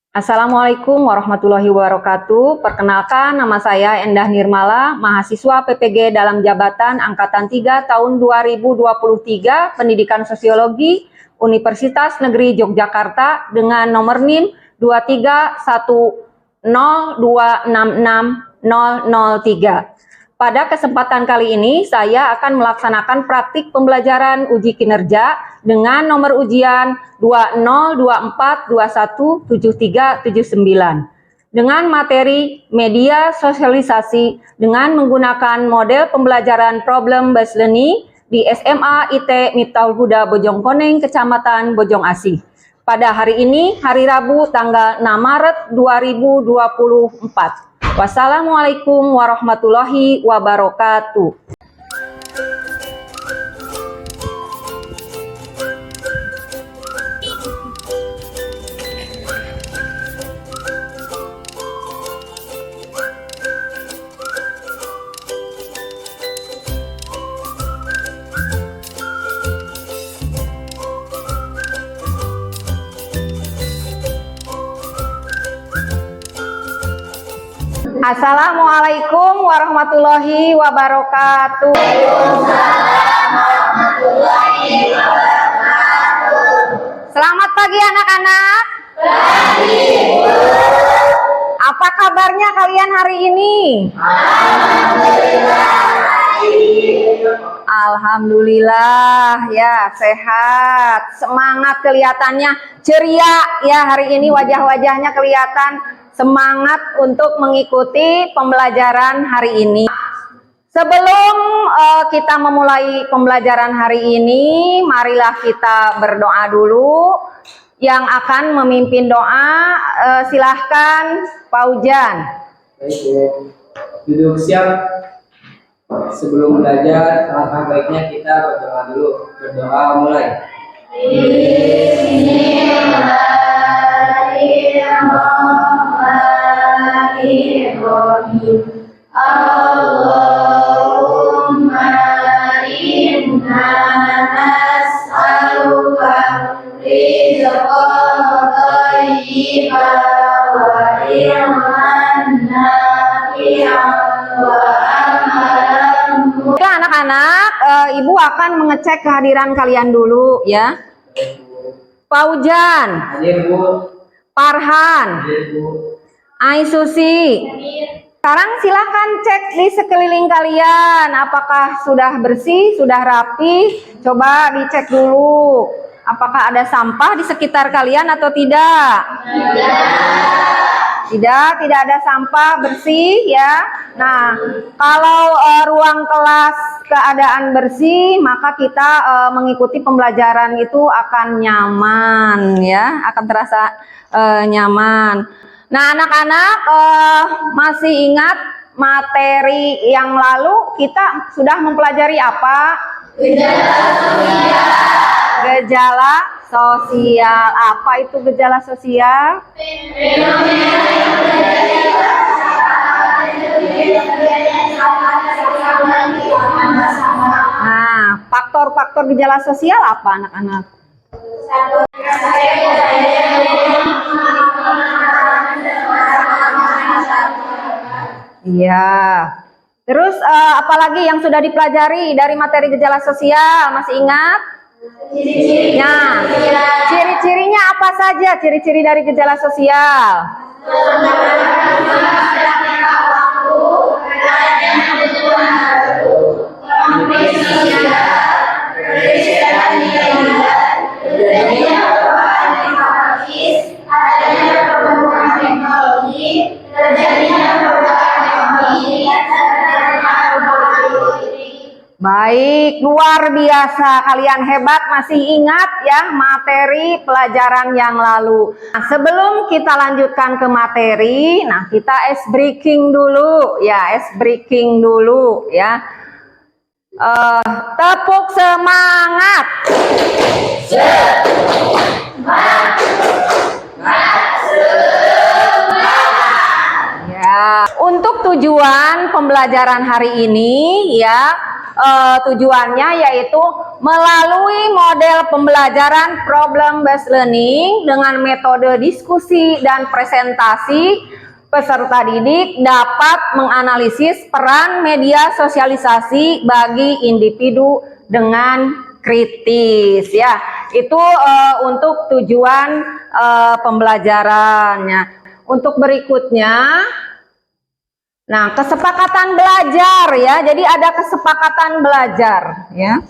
Assalamualaikum warahmatullahi wabarakatuh. Perkenalkan, nama saya Endah Nirmala, mahasiswa PPG dalam jabatan Angkatan 3 tahun 2023, Pendidikan Sosiologi, Universitas Negeri Yogyakarta dengan nomor NIM 23102660003. Pada kesempatan kali ini, saya akan melaksanakan praktik pembelajaran uji kinerja dengan nomor ujian 2024217379 dengan materi media sosialisasi dengan menggunakan model pembelajaran problem based learning di SMA IT Miftahul Huda Bojongkoneng, Kecamatan Bojong Asih. Pada hari ini, hari Rabu, tanggal 6 Maret 2024. Wassalamualaikum warahmatullahi wabarakatuh. Assalamualaikum warahmatullahi wabarakatuh. Selamat pagi anak-anak. Apa kabarnya kalian hari ini? Alhamdulillah ya, sehat, semangat, kelihatannya ceria ya hari ini, wajah-wajahnya kelihatan semangat untuk mengikuti pembelajaran hari ini. Sebelum kita memulai pembelajaran hari ini, marilah kita berdoa dulu. Yang akan memimpin doa, silahkan Pak Ujan. Baik, duduk siap. Sebelum belajar, alangkah baiknya kita berdoa dulu. Berdoa mulai. Bismillahirrahmanirrahim. Allahumma inna nas'aluka rizqan thayyiban wa ilman nafi'an wa amalan. Anak-anak, Ibu akan mengecek kehadiran kalian dulu ya. Pak Ujan, Hadir, Bu. Farhan, Hadir, Bu. Aisusi. Sekarang silakan cek di sekeliling kalian, apakah sudah bersih, sudah rapi. Coba dicek dulu, apakah ada sampah di sekitar kalian atau tidak? Tidak ada sampah, bersih ya. Nah, kalau ruang kelas keadaan bersih, maka kita mengikuti pembelajaran itu akan nyaman ya, akan terasa nyaman. Nah, anak-anak masih ingat materi yang lalu kita sudah mempelajari apa? Gejala sosial. Apa itu gejala sosial? Nah, faktor-faktor gejala sosial apa anak-anak? Iya. Terus apalagi yang sudah dipelajari dari materi gejala sosial? Masih ingat? Nah, ciri-cirinya apa saja? Ciri-ciri dari gejala sosial? Baik, luar biasa, kalian hebat, masih ingat ya materi pelajaran yang lalu. Nah, sebelum kita lanjutkan ke materi, nah kita ice breaking dulu ya, ice breaking dulu ya. Tepuk semangat. Ya, untuk tujuan pembelajaran hari ini ya, tujuannya yaitu melalui model pembelajaran problem based learning dengan metode diskusi dan presentasi, peserta didik dapat menganalisis peran media sosialisasi bagi individu dengan kritis, ya. Itu untuk tujuan pembelajarannya. Untuk berikutnya, nah, kesepakatan belajar, ya. Jadi ada kesepakatan belajar, ya.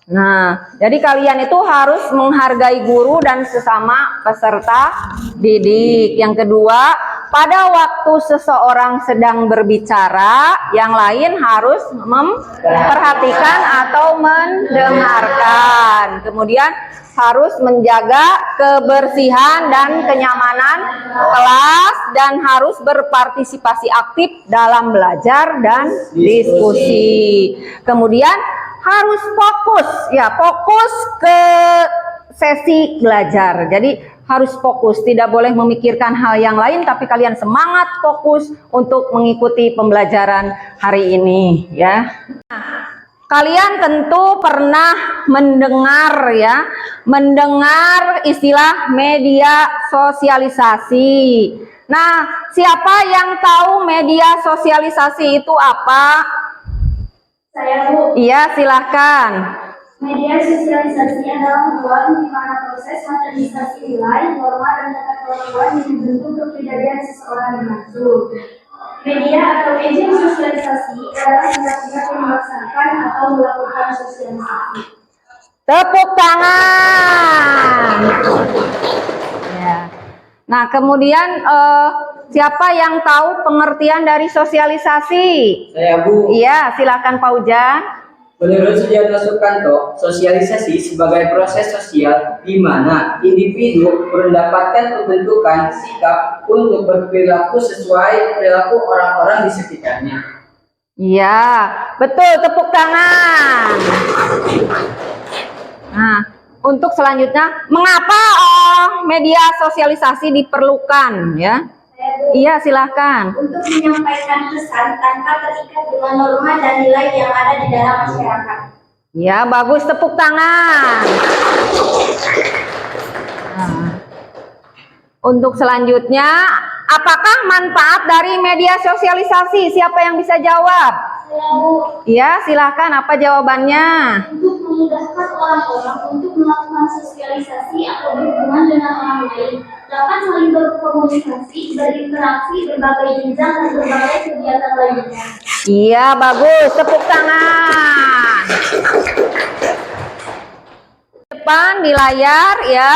Nah, jadi kalian itu harus menghargai guru dan sesama peserta didik. Yang kedua, pada waktu seseorang sedang berbicara, yang lain harus memperhatikan atau mendengarkan. Kemudian harus menjaga kebersihan dan kenyamanan kelas dan harus berpartisipasi aktif dalam belajar dan diskusi. Kemudian harus fokus, ya, fokus ke sesi belajar. Jadi harus fokus, tidak boleh memikirkan hal yang lain, tapi kalian semangat fokus untuk mengikuti pembelajaran hari ini, ya. Kalian tentu pernah mendengar, ya, mendengar istilah media sosialisasi. Nah, siapa yang tahu media sosialisasi itu apa? Saya, Bu. Iya, silahkan. Media sosialisasi adalah ruang di mana proses materialisasi nilai, norma, dan tata kelola yang membentuk kepribadian seseorang dimaksud. Media atau agent sosialisasi adalah pihak-pihak yang melaksanakan atau melakukan sosialisasi. Tepuk tangan. Ya. Nah, kemudian siapa yang tahu pengertian dari sosialisasi? Saya, Bu. Iya, silakan Pak Ujan. Menurut Sujarno Sukanto, sosialisasi sebagai proses sosial di mana individu mendapatkan pembentukan sikap untuk berperilaku sesuai perilaku orang-orang di sekitarnya. Iya, betul, tepuk tangan. Nah, untuk selanjutnya, mengapa media sosialisasi diperlukan, ya? Iya, silahkan. Untuk menyampaikan pesan tanpa terikat dengan norma dan nilai yang ada di dalam masyarakat. Ya, bagus, tepuk tangan. Nah, untuk selanjutnya, apakah manfaat dari media sosialisasi? Siapa yang bisa jawab? Saya, Bu. Iya, silahkan. Apa jawabannya? Untuk memudahkan orang-orang untuk melakukan sosialisasi atau berhubungan dengan orang lain, dapat saling berkomunikasi, berinteraksi, berbagai jenjang, dan berbagai kegiatan lainnya. Iya, bagus. Tepuk tangan. Depan di layar, ya.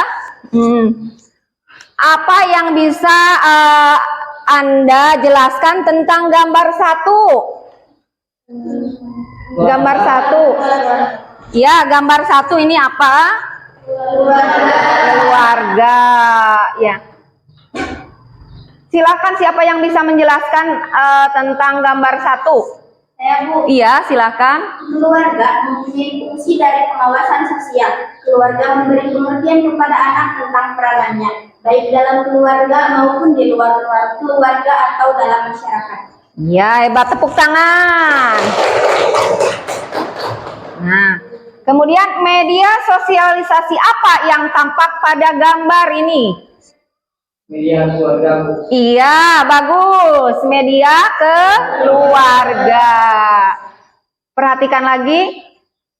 Apa yang bisa Anda jelaskan tentang gambar 1? Gambar 1. Ya, gambar 1 ini apa? Keluarga. Ya. Silakan, siapa yang bisa menjelaskan tentang gambar 1? Saya, Bu. Iya, silakan. Keluarga mempunyai fungsi dari pengawasan sosial. Keluarga memberi pengertian kepada anak tentang peranannya, baik dalam keluarga maupun di luar keluarga atau dalam masyarakat. Ya, hebat, tepuk tangan. Nah, kemudian media sosialisasi apa yang tampak pada gambar ini? Media keluarga, Bu. Iya, bagus. Media keluarga. Perhatikan lagi.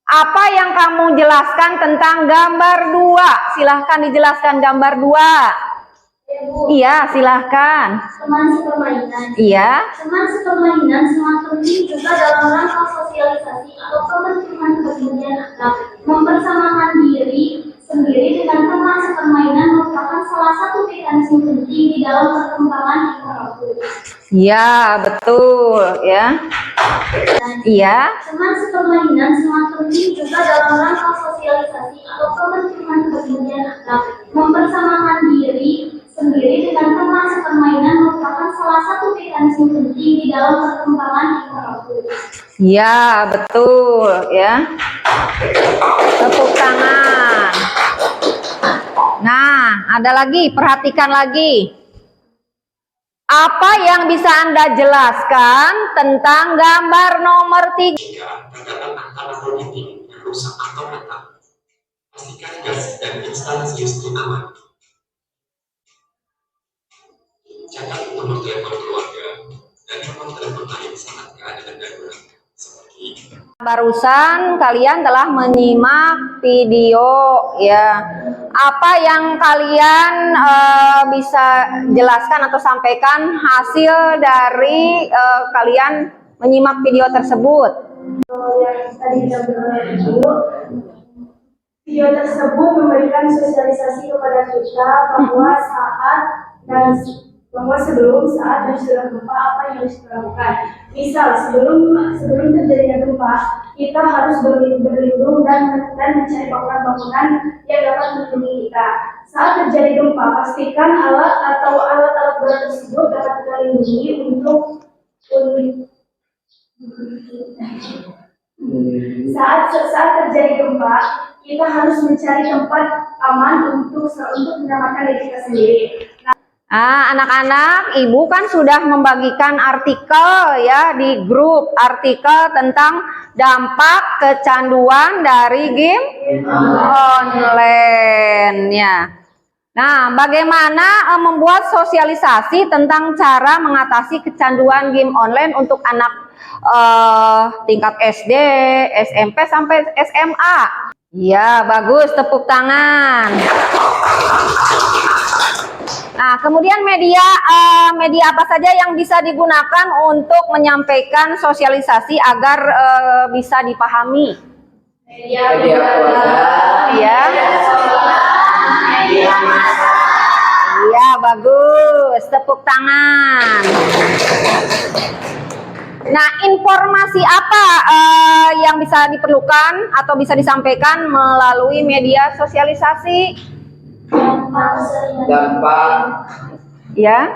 Apa yang kamu jelaskan tentang gambar 2? Silahkan dijelaskan gambar 2. Ya, Bu. Iya, silahkan. Teman sepermainan. Iya. Teman sepermainan sangat penting juga dalam rangka sosialisasi atau pembentukan kepribadian anak. Mempersamakan diri sendiri dengan teman sepermainan merupakan salah satu mekanisme penting di dalam perkembangan individu. Iya, betul, ya. Iya. Teman sepermainan sangat penting juga dalam rangka sosialisasi atau pembentukan kepribadian anak. Mempersamakan diri sendiri dengan teman sepermainan merupakan salah satu mekanisme penting di dalam perkembangan individu. Iya, betul, ya. Tepuk tangan. Nah, ada lagi, perhatikan lagi. Apa yang bisa Anda jelaskan tentang gambar nomor 3? rusak atau retak. Pastikan gas dan instalasi listrik aman. Catat nomor telepon keluarga dan nomor telepon lain saat keadaan darurat. Seperti Barusan kalian telah menyimak video ya. Apa yang kalian bisa jelaskan atau sampaikan hasil dari kalian menyimak video tersebut? Yang tadi kita bahas, video tersebut memberikan sosialisasi kepada kita bahwa sebelum, saat, dan setelah gempa apa yang harus kita lakukan. Misal sebelum terjadinya gempa, kita harus berlindung dan mencari bangunan-bangunan yang dapat melindungi kita. Saat terjadi gempa, pastikan alat berat tersebut dapat kita lindungi saat terjadi gempa, kita harus mencari tempat aman untuk menyelamatkan diri kita sendiri. Anak-anak, ibu kan sudah membagikan artikel ya di grup, artikel tentang dampak kecanduan dari game online ya. Nah, bagaimana membuat sosialisasi tentang cara mengatasi kecanduan game online untuk anak tingkat SD, SMP sampai SMA? Ya, bagus, tepuk tangan. Nah, kemudian media apa saja yang bisa digunakan untuk menyampaikan sosialisasi agar bisa dipahami? Media keluarga, Ya. media massa. Iya, bagus. Tepuk tangan. Nah, informasi apa yang bisa diperlukan atau bisa disampaikan melalui media sosialisasi? Dampak Ya.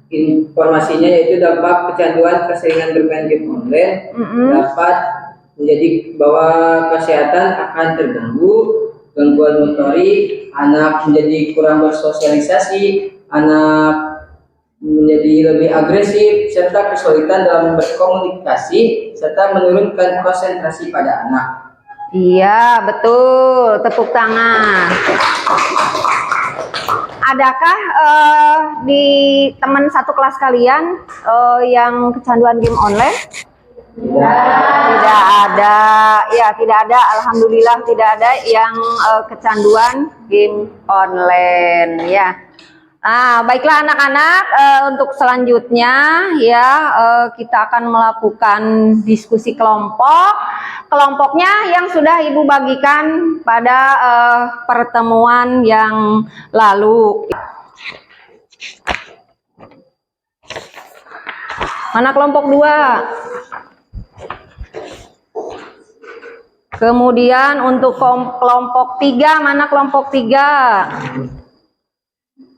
informasinya yaitu dampak kecanduan keseringan bermain game online dapat menjadi bahwa kesehatan akan terganggu, gangguan motorik, anak menjadi kurang bersosialisasi, anak menjadi lebih agresif, serta kesulitan dalam berkomunikasi, serta menurunkan konsentrasi pada anak. Iya, betul. Tepuk tangan. Adakah di teman satu kelas kalian yang kecanduan game online? Tidak ada. Ya, tidak ada. Alhamdulillah tidak ada yang kecanduan game online ya. Nah, baiklah anak-anak, untuk selanjutnya ya kita akan melakukan diskusi kelompok. Kelompoknya yang sudah Ibu bagikan pada pertemuan yang lalu. Mana kelompok 2? Kemudian untuk kelompok 3, mana kelompok 3?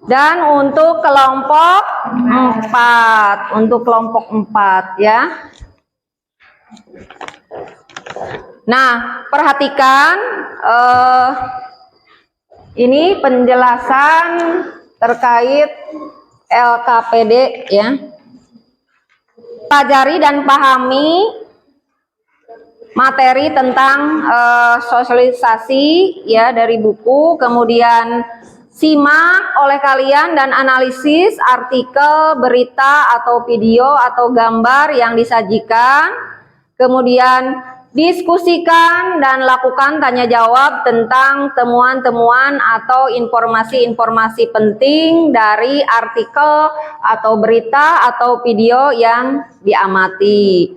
Dan untuk kelompok 4, ya. Nah, perhatikan ini penjelasan terkait LKPD ya. Pelajari dan pahami materi tentang sosialisasi ya dari buku, kemudian simak oleh kalian dan analisis artikel, berita atau video atau gambar yang disajikan. Kemudian diskusikan dan lakukan tanya jawab tentang temuan-temuan atau informasi-informasi penting dari artikel atau berita atau video yang diamati.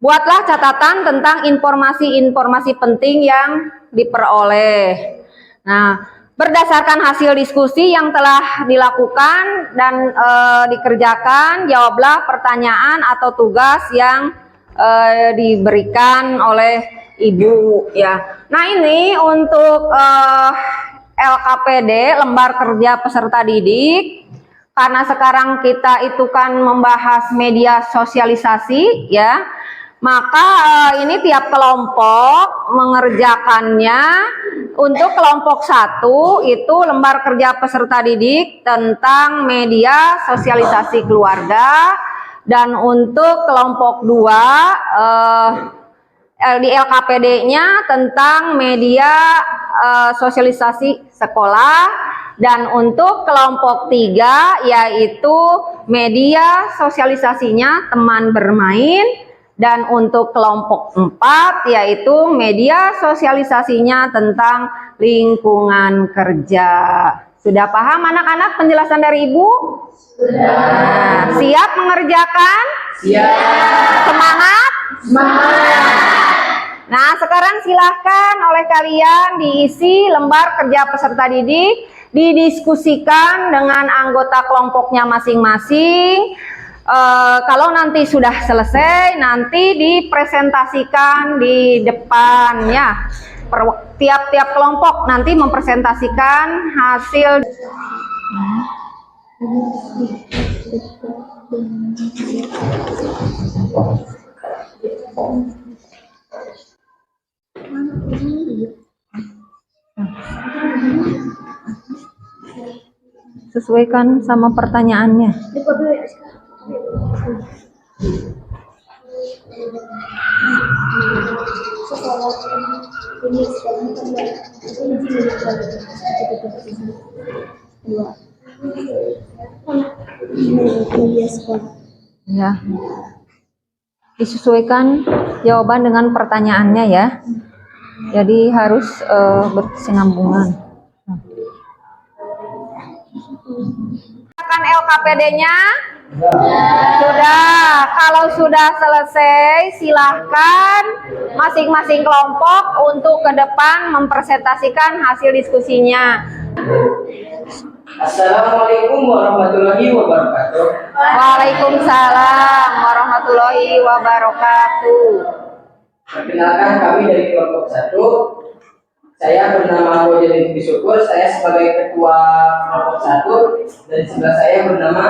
Buatlah catatan tentang informasi-informasi penting yang diperoleh. Nah, berdasarkan hasil diskusi yang telah dilakukan dan dikerjakan, jawablah pertanyaan atau tugas yang diberikan oleh Ibu ya. Nah, ini untuk LKPD, lembar kerja peserta didik. Karena sekarang kita itu kan membahas media sosialisasi ya. Maka ini tiap kelompok mengerjakannya. Untuk kelompok 1 itu lembar kerja peserta didik tentang media sosialisasi keluarga, dan untuk kelompok 2 di LKPD-nya tentang media sosialisasi sekolah, dan untuk kelompok 3 yaitu media sosialisasinya teman bermain, dan untuk kelompok 4 yaitu media sosialisasinya tentang lingkungan kerja. Sudah paham anak-anak penjelasan dari Ibu? Sudah. Nah, siap mengerjakan? Siap. Semangat? Semangat. Nah, sekarang silahkan oleh kalian diisi lembar kerja peserta didik, didiskusikan dengan anggota kelompoknya masing-masing. Kalau nanti sudah selesai, nanti dipresentasikan di depan ya. Tiap-tiap kelompok nanti mempresentasikan hasil. Sesuaikan sama pertanyaannya. Ya, disesuaikan jawaban dengan pertanyaannya ya. Jadi harus berkesinambungan. Akan LKPD-nya? Sudah. Kalau sudah selesai, silahkan masing-masing kelompok untuk ke depan mempresentasikan hasil diskusinya. Assalamualaikum warahmatullahi wabarakatuh. Waalaikumsalam warahmatullahi wabarakatuh. Perkenalkan, kami dari kelompok 1. Saya bernama Bojanin Bisyukur, saya sebagai ketua kelompok 1, dan sebelah saya bernama.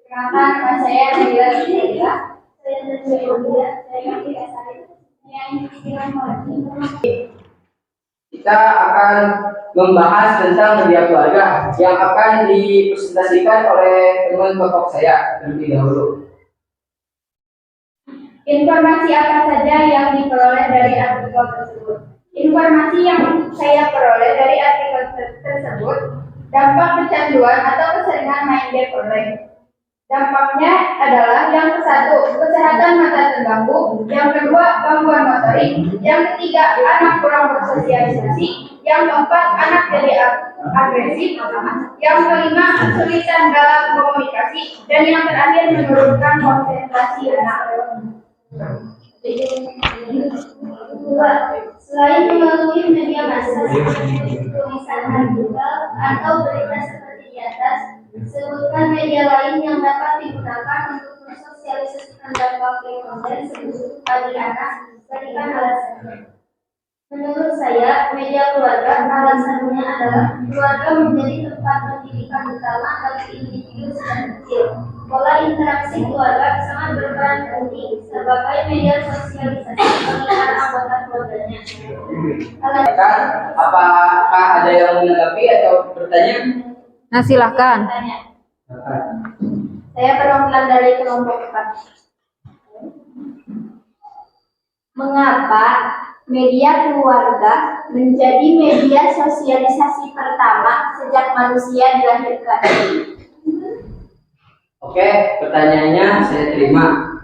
Perkenalkan, nama saya Nabila Syedila. Saya dari India. Saya tidak sakit. Yang Kita akan membahas tentang media keluarga yang akan dipresentasikan oleh teman kelompok saya terlebih dahulu. Informasi apa saja yang diperoleh dari artikel tersebut? Informasi yang saya peroleh dari artikel tersebut, dampak kecanduan atau keseringan main game online. Dampaknya adalah yang ke-1, kesehatan mata terganggu, yang kedua, gangguan motorik, yang ketiga, anak kurang bersosialisasi, yang keempat, anak jadi agresif, yang kelima, kesulitan dalam komunikasi, dan yang terakhir, menurunkan konsentrasi anak. Kedua, selain melalui media massa seperti tulisan artikel atau berita seperti di atas, sebutkan media lain yang dapat digunakan untuk mensosialisasikan dampak konten bagi anak. Berikan alasannya. Menurut saya, media keluarga alasannya adalah keluarga menjadi tempat pendidikan utama bagi individu sejak kecil. Pola interaksi keluarga sangat berperan penting sebagai media sosialisasi bagi anggota keluarganya. Apakah ada yang menanggapi atau bertanya? Nah, silahkan. Saya perwakilan dari kelompok 4. Mengapa media keluarga menjadi media sosialisasi pertama sejak manusia dilahirkan? Oke, pertanyaannya saya terima.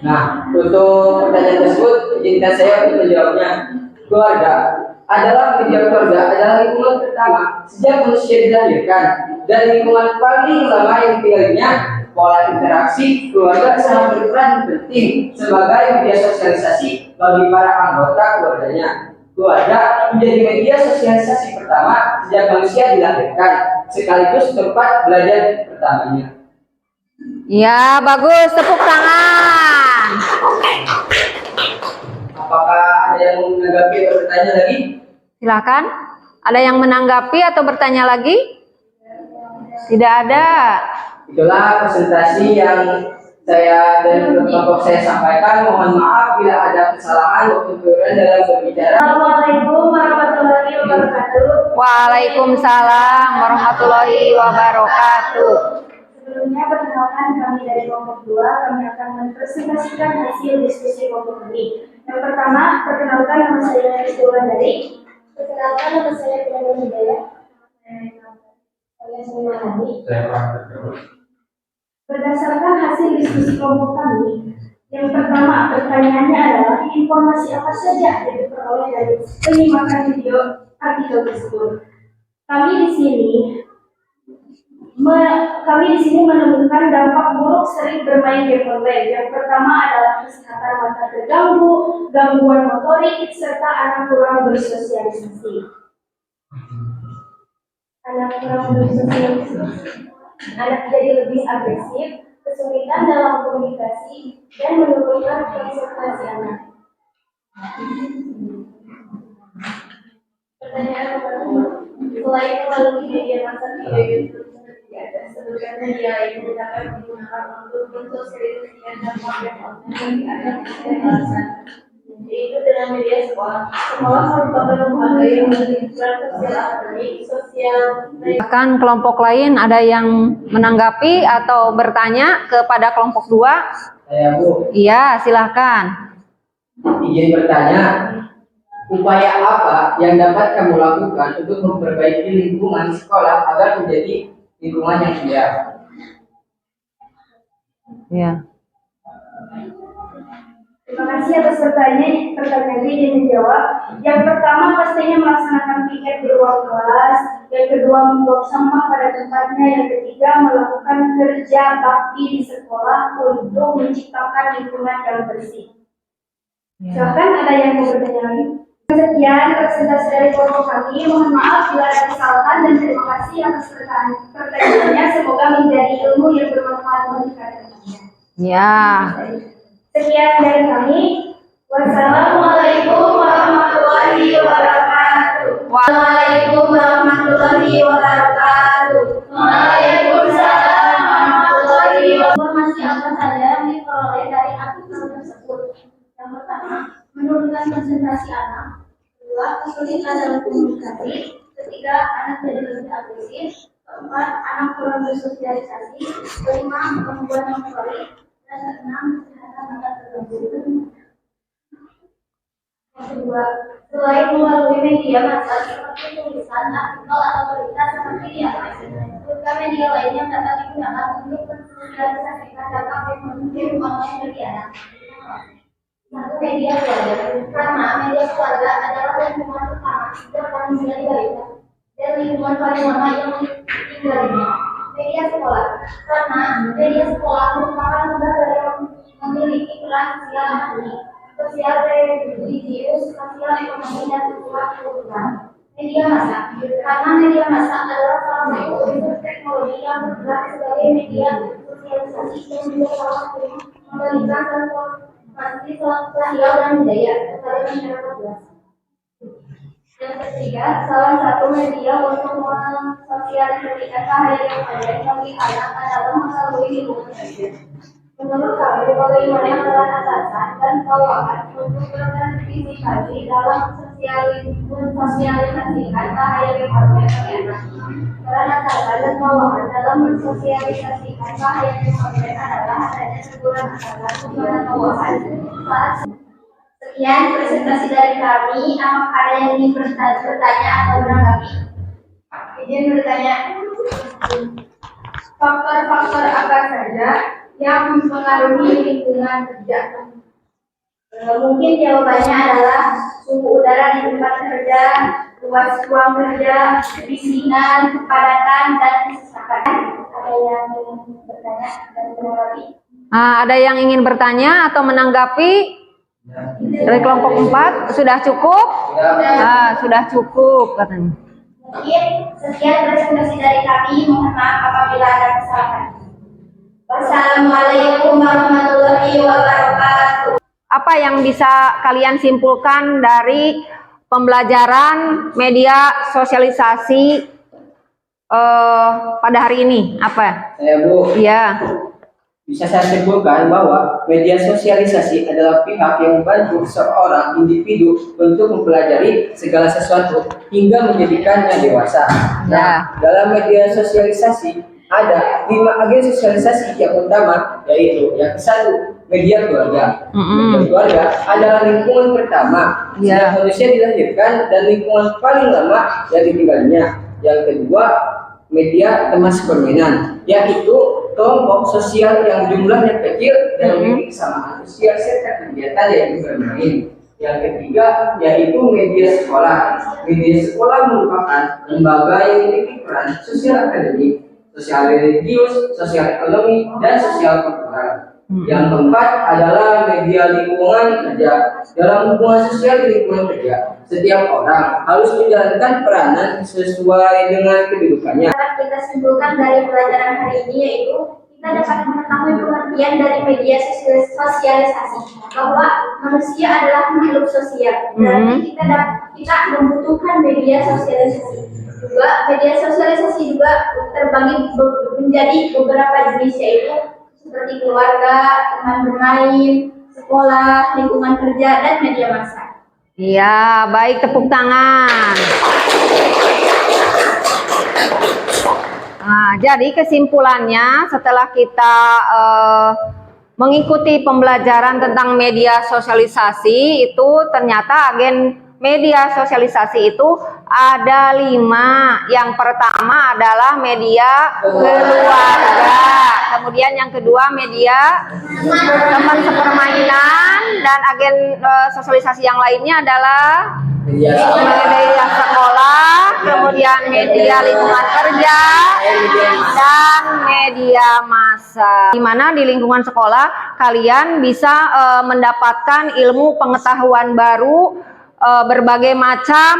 Nah, untuk pertanyaan tersebut, izinkan saya untuk menjawabnya. Keluarga adalah media keluarga adalah lingkungan pertama sejak manusia dilahirkan, dan lingkungan paling lama yang dipilihnya. Pola interaksi keluarga sangat berperan penting sebagai media sosialisasi bagi para anggota keluarganya. Keluarga menjadi media sosialisasi pertama sejak manusia dilahirkan, sekaligus tempat belajar pertamanya. Ya, bagus. Tepuk tangan. Apakah ada yang menanggapi atau bertanya lagi? Silakan. Ada yang menanggapi atau bertanya lagi? Tidak ada. Itulah presentasi yang saya dan kelompok saya sampaikan. Mohon maaf bila ada kesalahan waktu kekurangan dalam berbicara. Assalamualaikum warahmatullahi wabarakatuh. Waalaikumsalam warahmatullahi wabarakatuh. Sebelumnya, perkenalkan kami dari kelompok 2, kami akan mempresentasikan hasil diskusi kelompok kami. Yang pertama, perkenalkan nama saya Rizky. Perkenalkan nama saya Tiana Hidayah. Saya Sulaiman. Berdasarkan hasil diskusi kelompok kami, yang pertama pertanyaannya adalah informasi apa saja yang diperoleh dari penyimpanan video artikel tersebut. Kami di sini menemukan dampak buruk sering bermain game online. Yang pertama adalah kesehatan mata terganggu, gangguan motorik, serta anak kurang bersosialisasi. Anak jadi lebih agresif, kesulitan dalam komunikasi, dan menurunkan konsentrasi anak. Pertanyaan pertama, selain melalui media massa video YouTube seperti ada sebutkan media lain yang dapat digunakan untuk mensosialisasikan dampak yang online bagi anak dan alasan, yaitu dalam media sekolah. Sekolah merupakan lembaga yang memiliki peran sosial akademik, sosial, Bahkan kelompok lain ada yang menanggapi atau bertanya kepada kelompok 2? Saya Bu, Iya, silahkan. izin bertanya, upaya apa yang dapat kamu lakukan untuk memperbaiki lingkungan sekolah agar menjadi lingkungan yang ideal? Iya. Terima kasih atas pertanyaannya yang menjawab. Yang pertama pastinya melaksanakan piket di ruang kelas. Yang kedua membuang sampah pada tempatnya. Yang ketiga melakukan kerja bakti di sekolah untuk menciptakan lingkungan yang bersih. Silakan ada yang mau bertanya lagi? Sekian presentasi dari kelompok kami. Mohon maaf bila ada kesalahan dan terima kasih atas pertanyaannya. Semoga menjadi ilmu yang bermanfaat bagi kalian. Ya. Sekian dari kami. Wassalamualaikum warahmatullahi wabarakatuh. Waalaikumsalam warahmatullahi wabarakatuh. Waalaikumsalam warahmatullahi wabarakatuh. Informasi apa saja yang diperoleh dari artikel tersebut? Yang pertama, menurunkan konsentrasi anak. Kedua, kesulitan dalam komunikasi. Ketiga, anak jadi lebih agresif. Keempat, anak kurang bersosialisasi. Kelima, gangguan motorik. Dan keenam, kesehatan mata terganggu. Yang kedua, selain melalui media massa seperti tulisan, artikel atau berita seperti di atas, juga media lain yang dapat digunakan untuk mensosialisasikan dampak informasi online bagi anak. Satu, media keluarga. Karena media keluarga adalah lingkungan pertama sejak kami menjadi balita dan lingkungan paling lama yang ditinggalinya. Media sekolah, karena media sekolah merupakan lembaga yang memiliki peran sosial akademik, sosial religius, sosial ekonomi, dan sosial kultural. Media massa, karena media massa adalah salah satu unsur teknologi yang bergerak sebagai media sosialisasi dan juga salah satu yang memberikan informasi sosial dan budaya kepada masyarakat luas. Yang ketiga, salah satu media untuk mensosialisasikan bahaya yang ada bagi anak adalah melalui lingkungan kerja. Menurut kami, bagaimana peran atasan dan bawahan untuk berpartisipasi dalam mensosialisasikan bahaya yang ada bagi anak? Peran atasan dan bawahan dalam mensosialisasikan bahaya yang ada adalah adanya teguran atasan kepada bawahan saat. Sekian presentasi dari kami. Apakah ada yang ingin bertanya atau menanggapi? Izin bertanya. Faktor-faktor apa saja yang mempengaruhi lingkungan kerja? Mungkin jawabannya adalah suhu udara di tempat kerja, luas ruang kerja, kebisingan, kepadatan, dan kesesakan. Ada yang ingin bertanya dan menanggapi? Ada yang ingin bertanya atau menanggapi? Dari kelompok 4 sudah cukup? Sudah cukup katanya. Mungkin sekian presentasi dari kami. Mohon maaf apabila ada kesalahan. Wassalamualaikum warahmatullahi wabarakatuh. Apa yang bisa kalian simpulkan dari pembelajaran media sosialisasi pada hari ini? Apa? Saya Bu, Iya. bisa saya simpulkan bahwa media sosialisasi adalah pihak yang membantu seorang individu untuk mempelajari segala sesuatu hingga menjadikannya dewasa. Nah, dalam media sosialisasi ada 5 agen sosialisasi yang utama, yaitu yang ke-1 media keluarga. Media keluarga adalah lingkungan pertama sejak manusia dilahirkan dan lingkungan paling lama yang ditinggalnya. Yang kedua, media teman sepermainan, yaitu kelompok sosial yang jumlahnya kecil dan memiliki kesamaan usia serta kegiatan yang bermain. Yang ketiga, yaitu media sekolah. Media sekolah merupakan lembaga yang memiliki peran sosial akademik, sosial religius, sosial ekonomi, dan sosial kultural. Yang keempat adalah media lingkungan kerja. Dalam hubungan sosial di lingkungan kerja, setiap orang harus menjalankan peranan sesuai dengan kedudukannya. Dapat kita simpulkan dari pelajaran hari ini yaitu kita dapat mengetahui pengertian dari media sosialisasi bahwa manusia adalah makhluk sosial. Berarti kita membutuhkan media sosialisasi. Juga media sosialisasi juga terbagi menjadi beberapa jenis, yaitu seperti keluarga, teman bermain, sekolah, lingkungan kerja, dan media massa. Iya, baik, tepuk tangan. Nah, jadi kesimpulannya setelah kita mengikuti pembelajaran tentang media sosialisasi itu ternyata agen media sosialisasi itu ada 5. Yang pertama adalah media keluarga, kemudian yang kedua media teman sepermainan, dan agen sosialisasi yang lainnya adalah media sekolah, kemudian media lingkungan kerja, dan media massa. Di mana di lingkungan sekolah kalian bisa mendapatkan ilmu pengetahuan baru, berbagai macam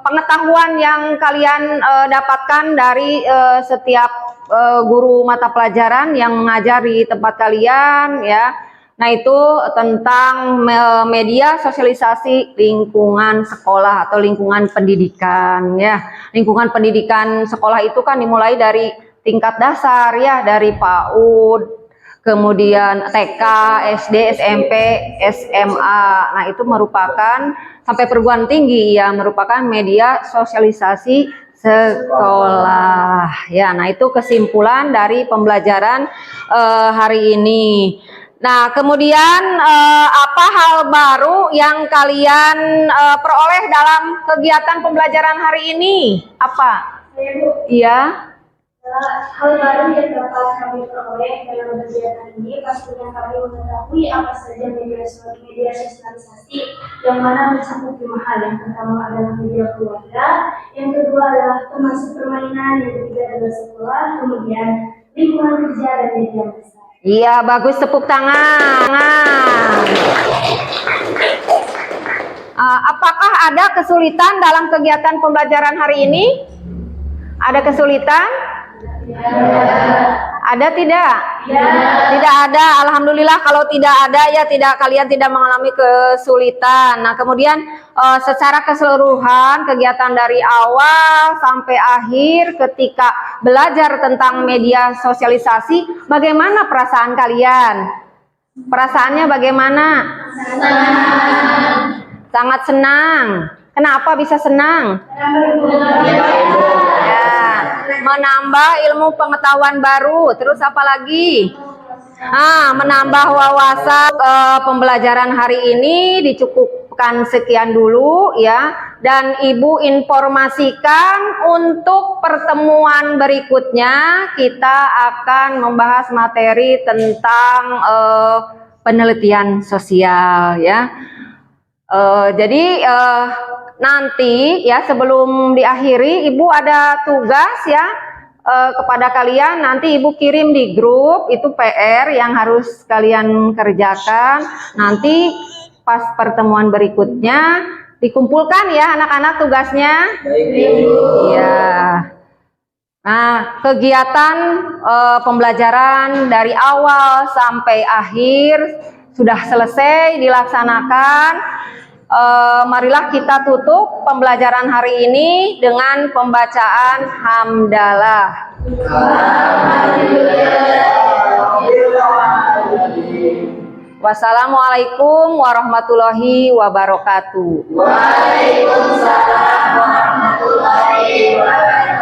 pengetahuan yang kalian dapatkan dari setiap guru mata pelajaran yang mengajar di tempat kalian, ya. Nah, itu tentang media sosialisasi lingkungan sekolah atau lingkungan pendidikan, ya. Lingkungan pendidikan sekolah itu kan dimulai dari tingkat dasar, ya, dari PAUD, kemudian TK, SD, SMP, SMA. Nah, itu merupakan sampai perguruan tinggi, ya, merupakan media sosialisasi sekolah. Ya, nah itu kesimpulan dari pembelajaran hari ini. Nah, kemudian apa hal baru yang kalian peroleh dalam kegiatan pembelajaran hari ini? Apa? Iya. Hal baru yang dapat kami peroleh dalam kegiatan ini pastinya kami mengetahui apa saja media sosialisasi yang mana mencakup 5 hal. Yang pertama adalah media keluarga, yang kedua adalah teman sepermainan, yang ketiga adalah sekolah, kemudian lingkungan kerja dan media massa. Iya, bagus, tepuk tangan. Apakah ada kesulitan dalam kegiatan pembelajaran hari ini? Ada kesulitan? Ada tidak? Tidak ada. Alhamdulillah kalau tidak ada, ya kalian tidak mengalami kesulitan. Nah, kemudian secara keseluruhan kegiatan dari awal sampai akhir ketika belajar tentang media sosialisasi, bagaimana perasaan kalian? Perasaannya bagaimana? Sangat senang. Kenapa bisa senang? Menambah ilmu pengetahuan baru. Terus apa lagi? Menambah wawasan. Pembelajaran hari ini dicukupkan sekian dulu, ya. Dan Ibu informasikan untuk pertemuan berikutnya kita akan membahas materi tentang penelitian sosial, ya. Jadi nanti, ya, sebelum diakhiri Ibu ada tugas, ya, kepada kalian. Nanti Ibu kirim di grup, itu PR yang harus kalian kerjakan. Nanti pas pertemuan berikutnya dikumpulkan, ya, anak-anak tugasnya. Iya. Nah, kegiatan pembelajaran dari awal sampai akhir sudah selesai dilaksanakan. Marilah kita tutup pembelajaran hari ini dengan pembacaan hamdalah. Wassalamualaikum warahmatullahi wabarakatuh. Waalaikumsalam warahmatullahi wabarakatuh.